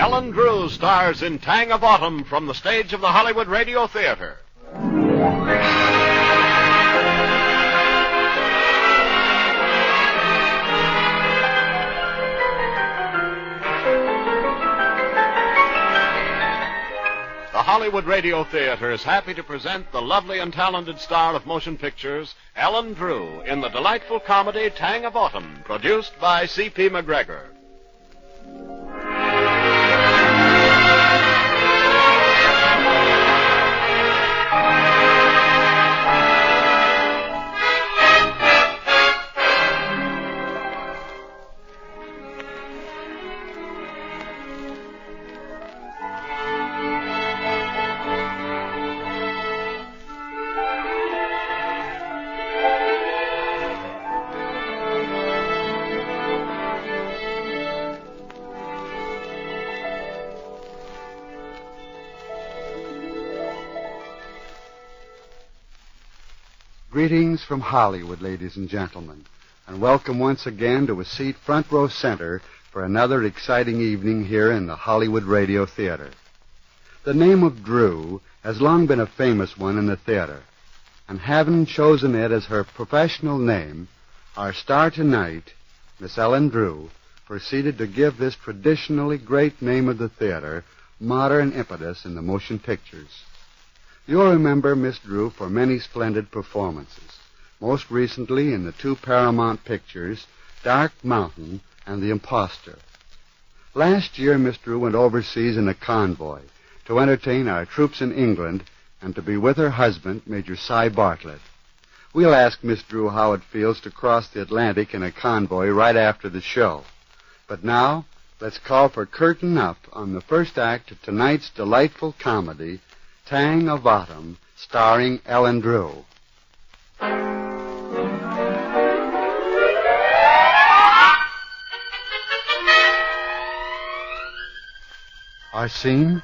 Ellen Drew stars in Tang of Autumn from the stage of the Hollywood Radio Theater. The Hollywood Radio Theater is happy to present the lovely and talented star of motion pictures, Ellen Drew, in the delightful comedy Tang of Autumn, produced by C.P. McGregor. Greetings from Hollywood, ladies and gentlemen, and welcome once again to a seat front row center for another exciting evening here in the Hollywood Radio Theater. The name of Drew has long been a famous one in the theater, and having chosen it as her professional name, our star tonight, Miss Ellen Drew, proceeded to give this traditionally great name of the theater modern impetus in the motion pictures. You'll remember Miss Drew for many splendid performances, most recently in the two Paramount pictures, Dark Mountain and The Imposter. Last year, Miss Drew went overseas in a convoy to entertain our troops in England and to be with her husband, Major Cy Bartlett. We'll ask Miss Drew how it feels to cross the Atlantic in a convoy right after the show. But now, let's call for curtain up on the first act of tonight's delightful comedy, Tang of Autumn, starring Ellen Drew. Our scene,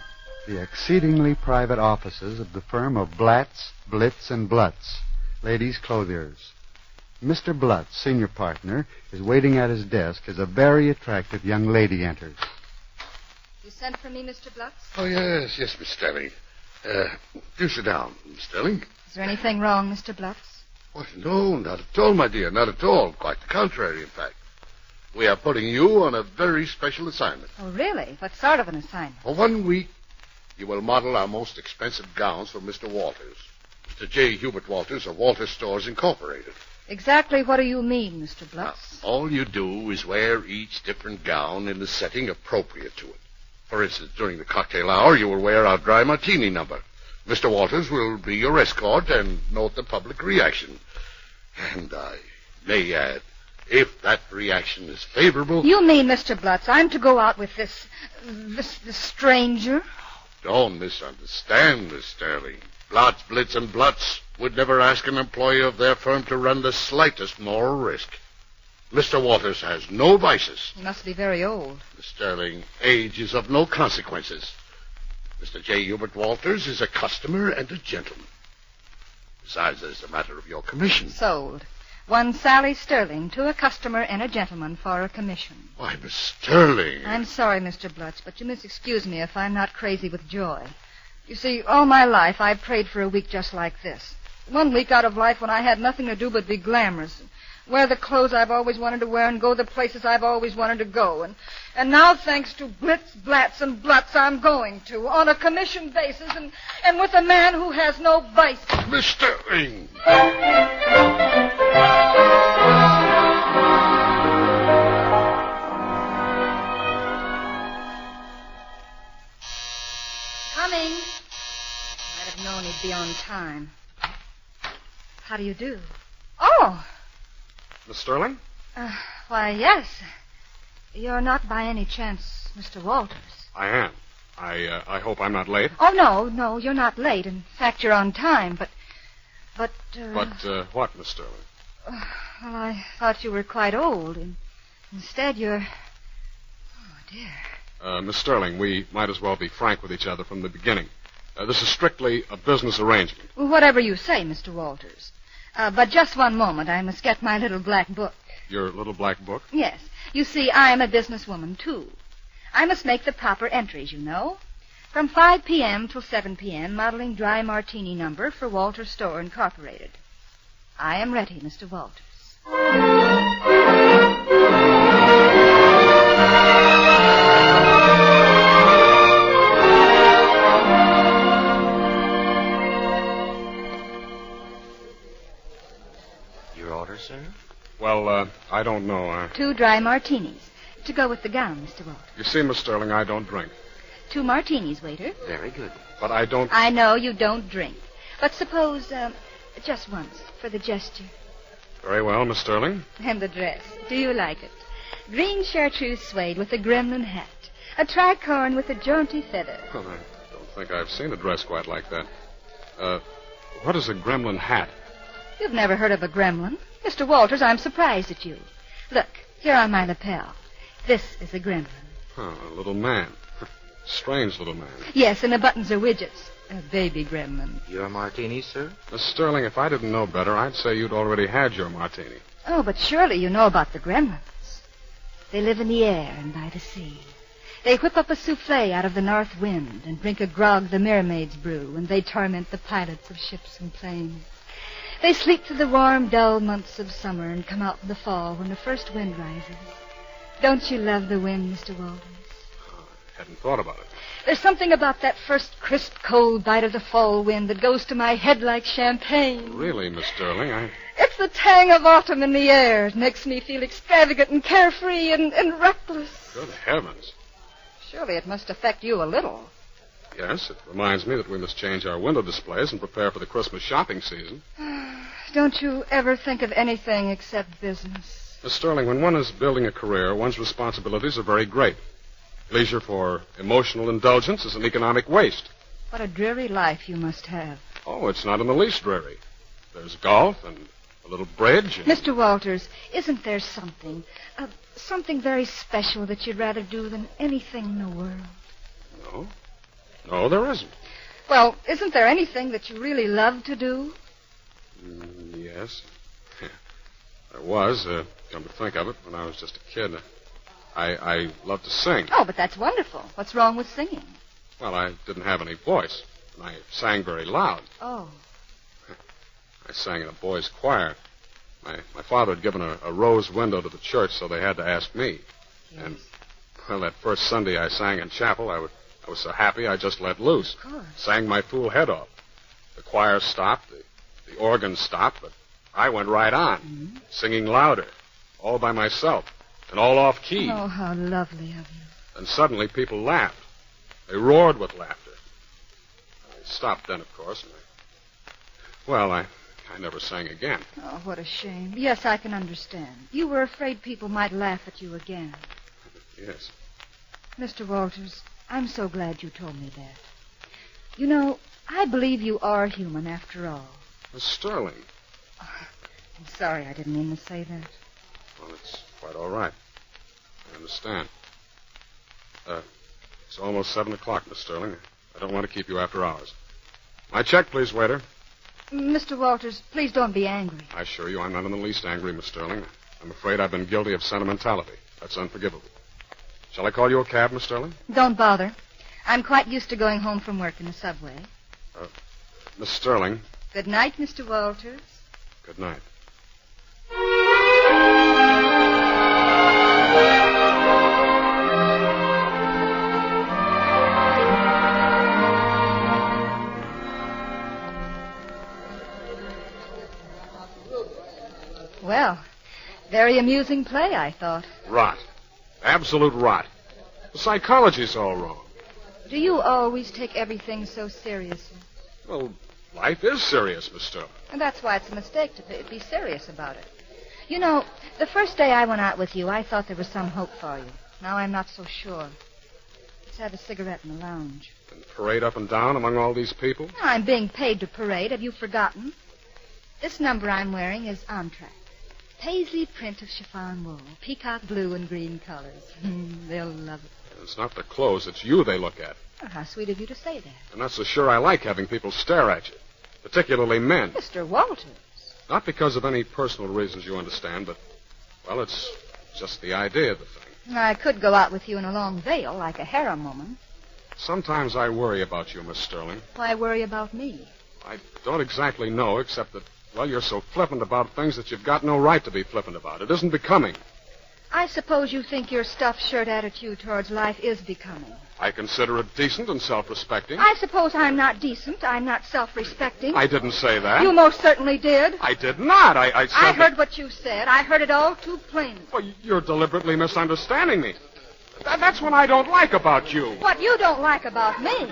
the exceedingly private offices of the firm of Blatz, Blitz, and Blutz, ladies' clothiers. Mr. Blutz, senior partner, is waiting at his desk as a very attractive young lady enters. You sent for me, Mr. Blutz? Oh, yes, Miss Sterling. Do sit down, Miss Sterling. Is there anything wrong, Mr. Blutz? What? No, not at all, my dear, not at all. Quite the contrary, in fact. We are putting you on a very special assignment. Oh, really? What sort of an assignment? For 1 week, you will model our most expensive gowns for Mr. Walters. Mr. J. Hubert Walters of Walters Stores Incorporated. Exactly what do you mean, Mr. Blutz? Now, all you do is wear each different gown in the setting appropriate to it. For instance, during the cocktail hour, you will wear our dry martini number. Mr. Walters will be your escort and note the public reaction. And I may add, if that reaction is favorable... You mean, Mr. Blutz, I'm to go out with this stranger? Don't misunderstand, Miss Sterling. Blotz, Blitz, and Blutz would never ask an employee of their firm to run the slightest moral risk. Mr. Walters has no vices. He must be very old. Miss Sterling, age is of no consequences. Mr. J. Hubert Walters is a customer and a gentleman. Besides, there's the matter of your commission. Sold. One Sally Sterling to a customer and a gentleman for a commission. Why, Miss Sterling. I'm sorry, Mr. Blutz, but you must excuse me if I'm not crazy with joy. You see, all my life I've prayed for a week just like this. 1 week out of life when I had nothing to do but be glamorous. Wear the clothes I've always wanted to wear and go the places I've always wanted to go. And now, thanks to Blitz, Blatz, and Blutz, I'm going to, on a commission basis and with a man who has no vice. Miss Sterling! Coming. I'd have known he'd be on time. How do you do? Oh! Miss Sterling? Why, yes. You're not by any chance Mr. Walters. I am. I hope I'm not late. Oh, no, you're not late. In fact, you're on time, but... But what, Miss Sterling? Well, I thought you were quite old. Instead, you're... Oh, dear. Miss Sterling, we might as well be frank with each other from the beginning. This is strictly a business arrangement. Well, whatever you say, Mr. Walters. But just one moment. I must get my little black book. Your little black book? Yes. You see, I am a businesswoman, too. I must make the proper entries, you know. From 5 p.m. till 7 p.m., modeling dry martini number for Walters Store Incorporated. I am ready, Mr. Walters. Your order, sir? Well, I don't know. 2 dry martinis. To go with the gown, Mr. Walters. You see, Miss Sterling, I don't drink. 2 martinis, waiter. Very good. But I don't... I know you don't drink. But suppose, just once, for the gesture. Very well, Miss Sterling. And the dress. Do you like it? Green chartreuse suede with a gremlin hat. A tricorn with a jaunty feather. Well, I don't think I've seen a dress quite like that. What is a gremlin hat? You've never heard of a gremlin? Mr. Walters, I'm surprised at you. Look, here on my lapel. This is a gremlin. Oh, a little man. Strange little man. Yes, and the buttons are widgets. A baby gremlin. Your martini, sir? Miss Sterling, if I didn't know better, I'd say you'd already had your martini. Oh, but surely you know about the gremlins. They live in the air and by the sea. They whip up a souffle out of the north wind and drink a grog the mermaids brew, and they torment the pilots of ships and planes. They sleep through the warm, dull months of summer and come out in the fall when the first wind rises. Don't you love the wind, Mr. Walters? Hadn't thought about it. There's something about that first crisp, cold bite of the fall wind that goes to my head like champagne. Really, Miss Sterling, It's the tang of autumn in the air. It makes me feel extravagant and carefree and reckless. Good heavens. Surely it must affect you a little. Yes, it reminds me that we must change our window displays and prepare for the Christmas shopping season. Don't you ever think of anything except business? Miss Sterling, when one is building a career, one's responsibilities are very great. Leisure for emotional indulgence is an economic waste. What a dreary life you must have. Oh, it's not in the least dreary. There's golf and a little bridge. And... Mr. Walters, isn't there something very special that you'd rather do than anything in the world? No, there isn't. Well, isn't there anything that you really love to do? Yes. There was, come to think of it, when I was just a kid. I loved to sing. Oh, but that's wonderful. What's wrong with singing? Well, I didn't have any voice, and I sang very loud. Oh. I sang in a boys' choir. My father had given a rose window to the church, so they had to ask me. Yes. And, well, that first Sunday I sang in chapel, I was so happy I just let loose. Of course. Sang my fool head off. The choir stopped, the organ stopped, but I went right on, singing louder, all by myself, and all off key. Oh, how lovely of you. And suddenly people laughed. They roared with laughter. I stopped then, of course, and I never sang again. Oh, what a shame. Yes, I can understand. You were afraid people might laugh at you again. Yes. Mr. Walters, I'm so glad you told me that. You know, I believe you are human after all. Miss Sterling. I'm sorry, I didn't mean to say that. Well, it's quite all right. I understand. It's almost 7 o'clock, Miss Sterling. I don't want to keep you after hours. My check, please, waiter. Mr. Walters, please don't be angry. I assure you I'm not in the least angry, Miss Sterling. I'm afraid I've been guilty of sentimentality. That's unforgivable. Shall I call you a cab, Miss Sterling? Don't bother. I'm quite used to going home from work in the subway. Miss Sterling. Good night, Mr. Walters. Good night. Well, very amusing play, I thought. Rot. Absolute rot. The psychology's all wrong. Do you always take everything so seriously? Well, life is serious, Miss Sterling. And that's why it's a mistake to be serious about it. You know, the first day I went out with you, I thought there was some hope for you. Now I'm not so sure. Let's have a cigarette in the lounge. And parade up and down among all these people? Now, I'm being paid to parade. Have you forgotten? This number I'm wearing is Entr'acte. Paisley print of chiffon wool, peacock blue and green colors. They'll love it. It's not the clothes, it's you they look at. Oh, how sweet of you to say that. I'm not so sure I like having people stare at you, particularly men. Mr. Walters. Not because of any personal reasons you understand, but, well, it's just the idea of the thing. I could go out with you in a long veil like a harem woman. Sometimes I worry about you, Miss Sterling. Why worry about me? I don't exactly know, except that, well, you're so flippant about things that you've got no right to be flippant about. It isn't becoming. I suppose you think your stuffed shirt attitude towards life is becoming. I consider it decent and self-respecting. I suppose I'm not decent. I'm not self-respecting. I didn't say that. You most certainly did. I did not. I said I heard what you said. I heard it all too plainly. Well, you're deliberately misunderstanding me. That's what I don't like about you. What you don't like about me?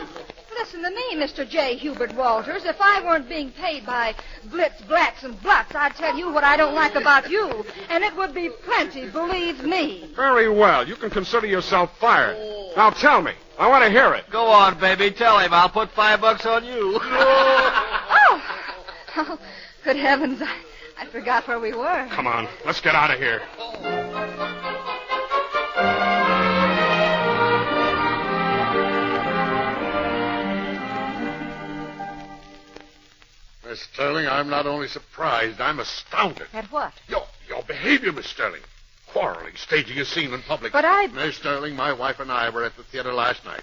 Listen to me, Mr. J. Hubert Walters. If I weren't being paid by Blitz, Blats, and Bluts, I'd tell you what I don't like about you. And it would be plenty, believe me. Very well. You can consider yourself fired. Now tell me. I want to hear it. Go on, baby. Tell him. I'll put $5 on you. Oh, good heavens. I forgot where we were. Come on. Let's get out of here. Miss Sterling, I'm not only surprised, I'm astounded. At what? Your behavior, Miss Sterling. Quarreling, staging a scene in public. But I... Miss Sterling, my wife and I were at the theater last night.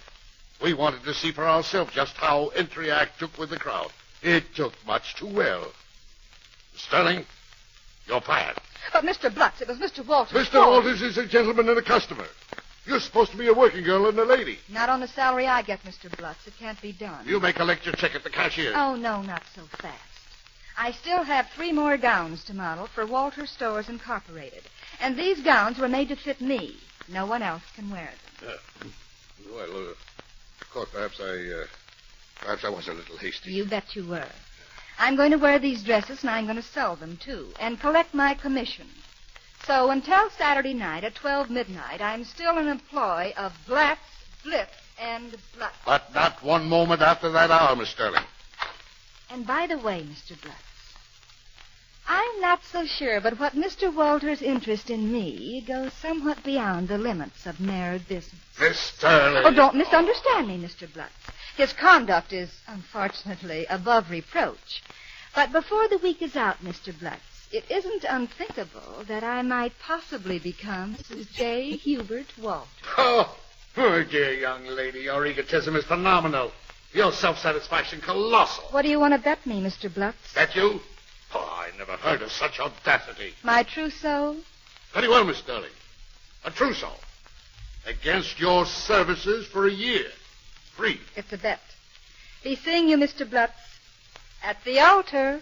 We wanted to see for ourselves just how entry act took with the crowd. It took much too well. Miss Sterling, you're fired. But Mr. Blutz, it was Mr. Walters. Mr. Walters is a gentleman and a customer. You're supposed to be a working girl and a lady. Not on the salary I get, Mr. Blutz. It can't be done. You may collect your check at the cashier. Oh, no, not so fast. I still have 3 more gowns to model for Walters Stores Incorporated. And these gowns were made to fit me. No one else can wear them. Well, of course, perhaps I was a little hasty. You bet you were. I'm going to wear these dresses, and I'm going to sell them, too, and collect my commission. So until Saturday night at 12 midnight, I'm still an employee of Blatz, Blitz, and Blutz. But not one moment after that hour, Miss Sterling. And by the way, Mr. Blutz, I'm not so sure, but what Mr. Walters' interest in me goes somewhat beyond the limits of mere business. Miss Sterling. Oh, don't misunderstand me, Mr. Blutz. His conduct is, unfortunately, above reproach. But before the week is out, Mr. Blutz, it isn't unthinkable that I might possibly become Mrs. J. Hubert Walters. Oh, dear young lady, your egotism is phenomenal. Your self-satisfaction colossal. What do you want to bet me, Mr. Blutz? That you? Oh, I never heard of such audacity. My trousseau? Very well, Miss Sterling. A trousseau. Against your services for a year. Free. It's a bet. Be seeing you, Mr. Blutz, at the altar.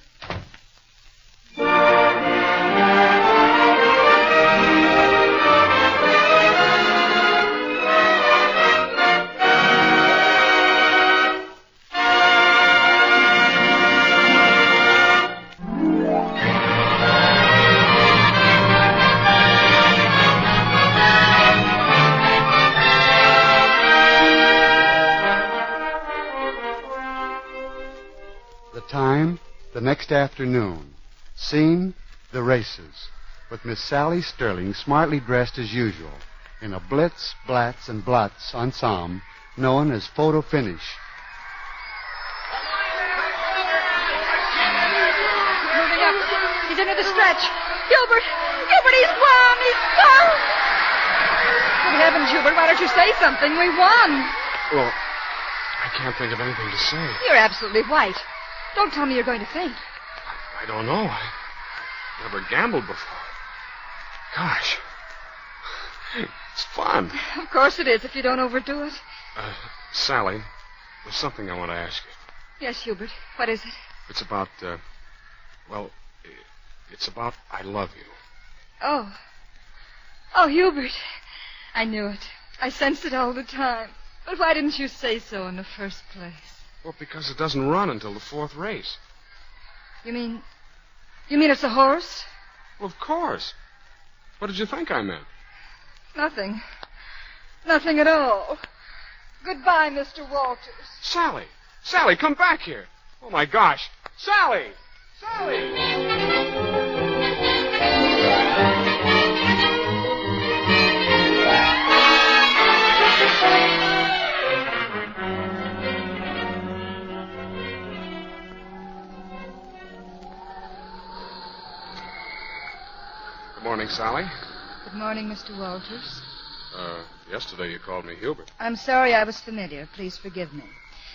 Time, the next afternoon. Scene, the races, with Miss Sally Sterling smartly dressed as usual in a Blitz, Blats, and Blutz ensemble known as Photo Finish. Moving up. He's into the stretch. Hubert, he's won! He's won! Good heavens, Hubert, why don't you say something? We won. Well, I can't think of anything to say. You're absolutely white. Don't tell me you're going to faint. I don't know. I never gambled before. Gosh. It's fun. Of course it is, if you don't overdo it. Sally, there's something I want to ask you. Yes, Hubert. What is it? It's about, it's about I love you. Oh. Oh, Hubert. I knew it. I sensed it all the time. But why didn't you say so in the first place? Well, because it doesn't run until the 4th race. You mean it's a horse? Well, of course. What did you think I meant? Nothing. Nothing at all. Goodbye, Mr. Walters. Sally! Sally, come back here. Oh, my gosh. Sally! Sally! Good morning, Sally. Good morning, Mr. Walters. Yesterday you called me Hubert. I'm sorry I was familiar. Please forgive me.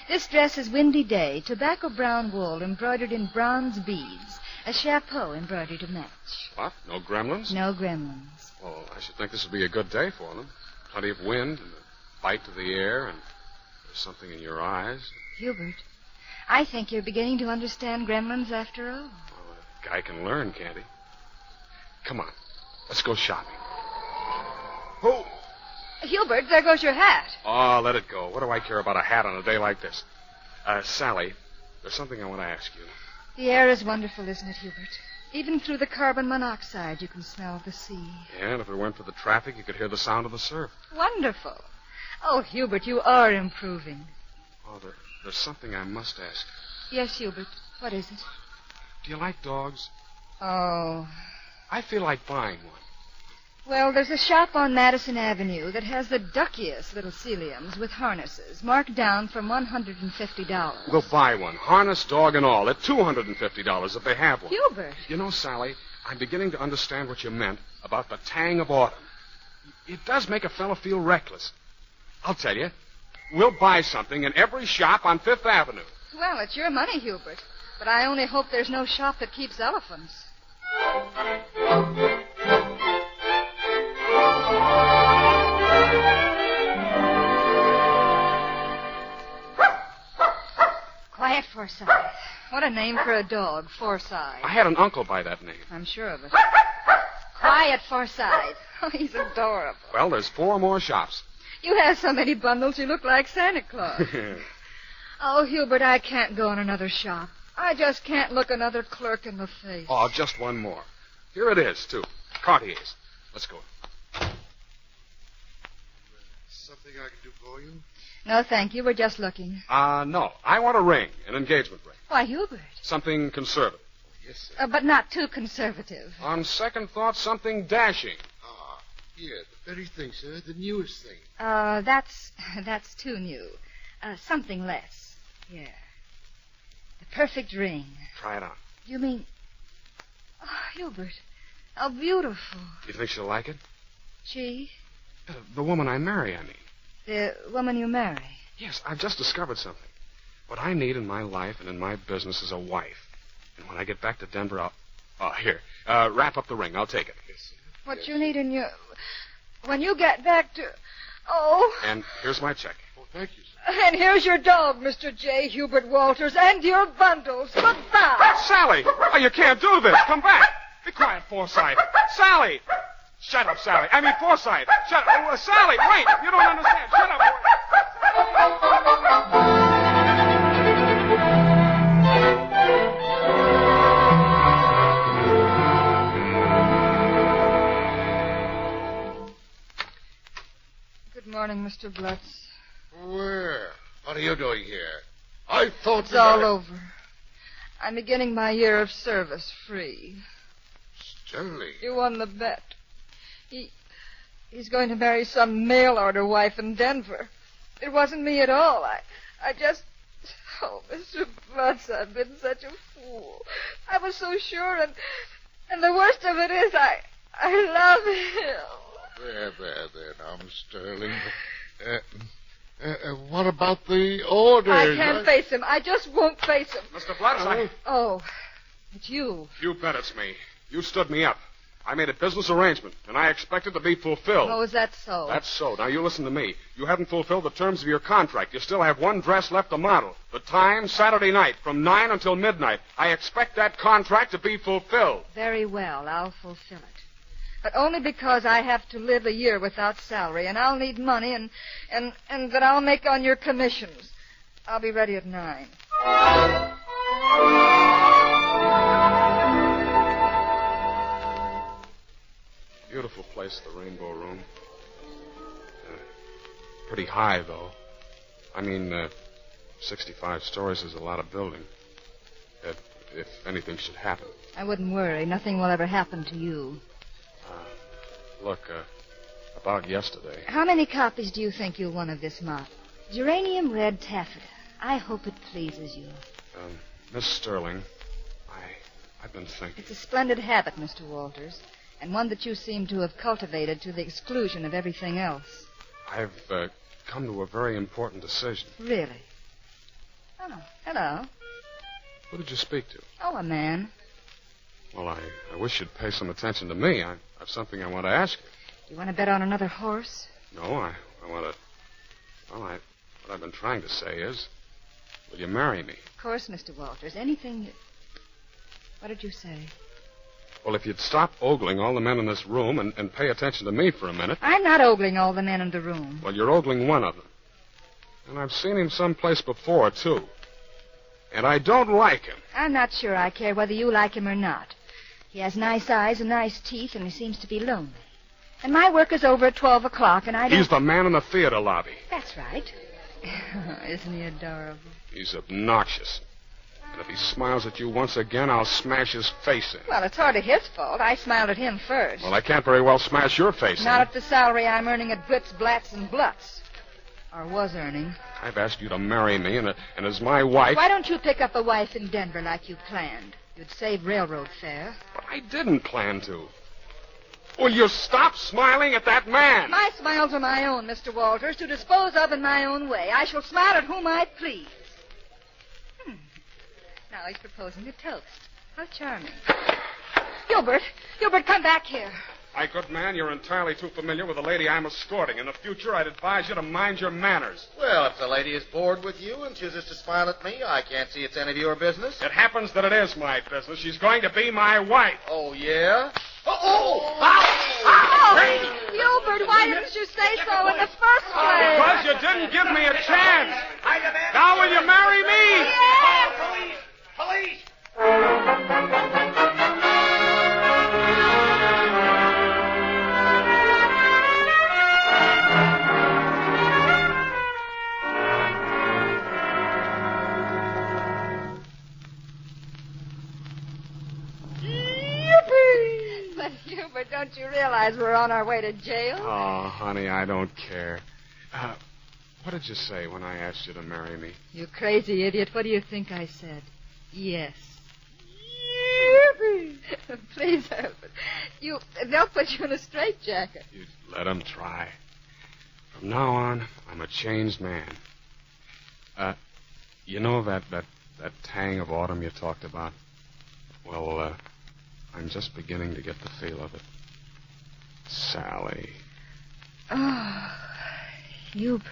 This dress is Windy Day, tobacco brown wool embroidered in bronze beads, a chapeau embroidered to match. What? No gremlins? No gremlins. Well, I should think this would be a good day for them. Plenty of wind and a bite to the air, and there's something in your eyes. Hubert, I think you're beginning to understand gremlins after all. Well, a guy can learn, can't he? Come on, let's go shopping. Who? Hubert, there goes your hat. Oh, let it go. What do I care about a hat on a day like this? Sally, there's something I want to ask you. The air is wonderful, isn't it, Hubert? Even through the carbon monoxide, you can smell the sea. Yeah, and if it weren't for the traffic, you could hear the sound of the surf. Wonderful. Oh, Hubert, you are improving. Oh, there's something I must ask. Yes, Hubert. What is it? Do you like dogs? Oh. I feel like buying one. Well, there's a shop on Madison Avenue that has the duckiest little ciliums with harnesses, marked down from $150. We'll buy one, harness, dog, and all, at $250 if they have one. Hubert. You know, Sally, I'm beginning to understand what you meant about the tang of autumn. It does make a fellow feel reckless. I'll tell you, we'll buy something in every shop on Fifth Avenue. Well, it's your money, Hubert. But I only hope there's no shop that keeps elephants. Quiet, Forsyth. What a name for a dog, Forsyth. I had an uncle by that name. I'm sure of it. Quiet, Forsyth. Oh, he's adorable. Well, there's 4 more shops. You have so many bundles you look like Santa Claus. Oh, Hubert, I can't go in another shop. I just can't look another clerk in the face. Oh, just one more. Here it is, too. Cartier's. Let's go. Something I can do for you? No, thank you. We're just looking. No. I want a ring, an engagement ring. Why, Hubert. Something conservative. Yes, sir. But not too conservative. On second thought, something dashing. Here, the very thing, sir. The newest thing. That's too new. Something less. Yeah. The perfect ring. Try it on. You mean... Oh, Hubert, how beautiful. Do you think she'll like it? She? The woman I marry, I mean. The woman you marry? Yes, I've just discovered something. What I need in my life and in my business is a wife. And when I get back to Denver, I'll... Oh, here. Wrap up the ring. I'll take it. Yes, sir. What you need in your... When you get back to... Oh. And here's my check. Oh, thank you, sir. And here's your dog, Mr. J. Hubert Walters, and your bundles. Goodbye. Sally! Oh, you can't do this. Come back. Be quiet, Forsyth. Sally! Shut up, Sally. I mean, Forsyth. Shut up. Oh, Sally, wait. You don't understand. Shut up. Good morning, Mr. Blutz. Where? What are you doing here? I thought It's that all over. I'm beginning my year of service free. Sterling. You won the bet. He's going to marry some mail-order wife in Denver. It wasn't me at all. I just... Oh, Mr. Blutz, I've been such a fool. I was so sure, and the worst of it is I love him. There, now, Miss Sterling. What about the orders? I can't face him. I just won't face him. Mr. Blutz, Oh, it's you. You bet it's me. You stood me up. I made a business arrangement, and I expect it to be fulfilled. Oh, is that so? That's so. Now, you listen to me. You haven't fulfilled the terms of your contract. You still have one dress left to model. The time, Saturday night, from 9 until midnight. I expect that contract to be fulfilled. Very well. I'll fulfill it. But only because I have to live a year without salary, and I'll need money, and that I'll make on your commissions. I'll be ready at 9. Beautiful place, the Rainbow Room. Pretty high, though. I mean, 65 stories is a lot of building. If anything should happen. I wouldn't worry. Nothing will ever happen to you. Look, about yesterday. How many copies do you think you'll want of this mop? Geranium red taffeta. I hope it pleases you. Miss Sterling, I've been thinking. It's a splendid habit, Mr. Walters. and one that you seem to have cultivated to the exclusion of everything else. I've come to a very important decision. Really? Oh, hello. Who did you speak to? Oh, a man. Well, I wish you'd pay some attention to me. I have something I want to ask you. You want to bet on another horse? No, I want to... Well, what I've been trying to say is, will you marry me? Of course, Mr. Walters. Anything... What did you say? Well, if you'd stop ogling all the men in this room and pay attention to me for a minute... I'm not ogling all the men in the room. Well, you're ogling one of them. And I've seen him someplace before, too. And I don't like him. I'm not sure I care whether you like him or not. He has nice eyes and nice teeth, and he seems to be lonely. And my work is over at 12 o'clock, and I don't... He's the man in the theater lobby. That's right. Isn't he adorable? He's obnoxious. And if he smiles at you once again, I'll smash his face in. Well, it's hardly his fault. I smiled at him first. Well, I can't very well smash your face in. Not at the salary I'm earning at Blitz, Blatz, and Blutz. Or was earning. I've asked you to marry me, and as my wife... Why don't you pick up a wife in Denver like you planned? You'd save railroad fare. But I didn't plan to. Will you stop smiling at that man? My smiles are my own, Mr. Walters, to dispose of in my own way. I shall smile at whom I please. Now he's proposing a toast. How charming. Gilbert, come back here. My good man, you're entirely too familiar with the lady I'm escorting. In the future, I'd advise you to mind your manners. Well, if the lady is bored with you and chooses to smile at me, I can't see it's any of your business. It happens that it is my business. She's going to be my wife. Oh, yeah? Gilbert, why didn't you say so in the first place? Because you didn't give me a chance. Now will you marry me? Yes! Police! But, Gilbert, don't you realize we're on our way to jail? Oh, honey, I don't care. What did you say when I asked you to marry me? You crazy idiot. What do you think I said? Yes. Please, Herbert. They'll put you in a straitjacket. You let them try. From now on, I'm a changed man. You know that tang of autumn you talked about? Well, I'm just beginning to get the feel of it. Sally. Oh, Hubert.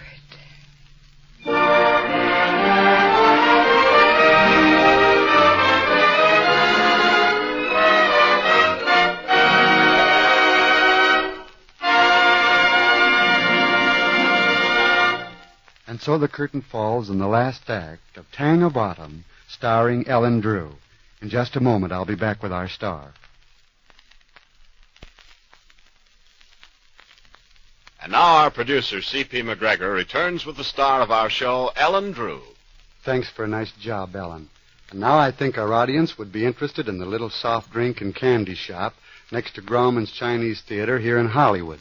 And so the curtain falls on the last act of Tang of Autumn, starring Ellen Drew. In just a moment, I'll be back with our star. And now our producer, C.P. McGregor, returns with the star of our show, Ellen Drew. Thanks for a nice job, Ellen. And now I think our audience would be interested in the little soft drink and candy shop next to Grauman's Chinese Theater here in Hollywood,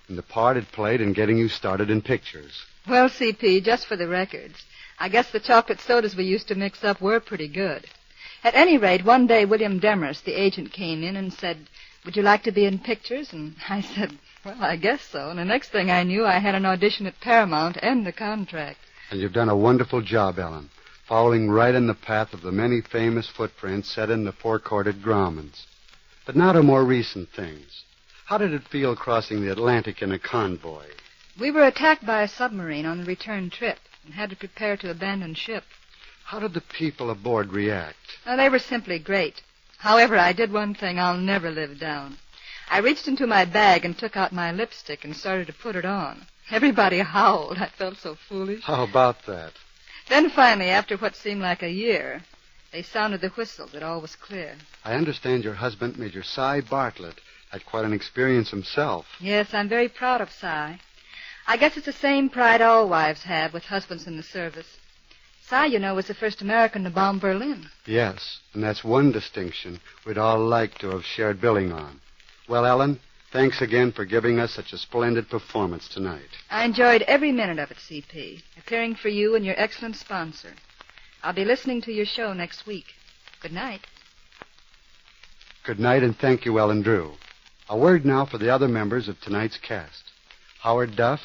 and the part it played in getting you started in pictures. Well, C.P., just for the records, I guess the chocolate sodas we used to mix up were pretty good. At any rate, one day William Demarest, the agent, came in and said, "Would you like to be in pictures?" And I said, "Well, I guess so." And the next thing I knew, I had an audition at Paramount and a contract. And you've done a wonderful job, Ellen, following right in the path of the many famous footprints set in the four-corded Graumans. But now to more recent things. How did it feel crossing the Atlantic in a convoy? We were attacked by a submarine on the return trip and had to prepare to abandon ship. How did the people aboard react? Oh, they were simply great. However, I did one thing I'll never live down. I reached into my bag and took out my lipstick and started to put it on. Everybody howled. I felt so foolish. How about that? Then finally, after what seemed like a year, they sounded the whistle that all was clear. I understand your husband, Major Cy Bartlett, had quite an experience himself. Yes, I'm very proud of Cy. I guess it's the same pride all wives have with husbands in the service. Cy, you know, was the first American to bomb Berlin. Yes, and that's one distinction we'd all like to have shared billing on. Well, Ellen, thanks again for giving us such a splendid performance tonight. I enjoyed every minute of it, C.P., appearing for you and your excellent sponsor. I'll be listening to your show next week. Good night. Good night, and thank you, Ellen Drew. A word now for the other members of tonight's cast. Howard Duff,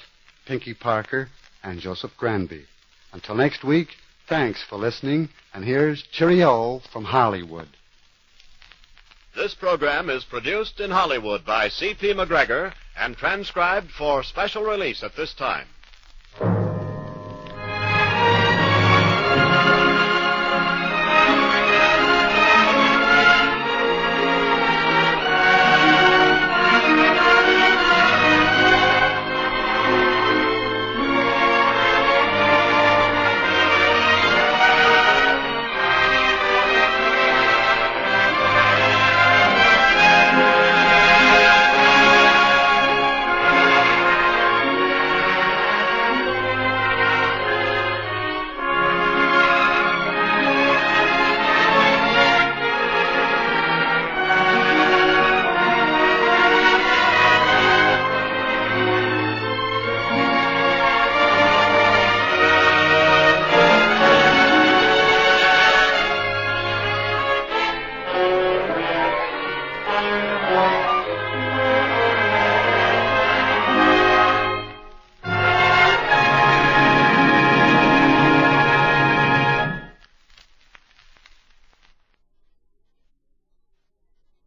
Pinky Parker, and Joseph Granby. Until next week, thanks for listening, and here's cheerio from Hollywood. This program is produced in Hollywood by C.P. McGregor and transcribed for special release at this time.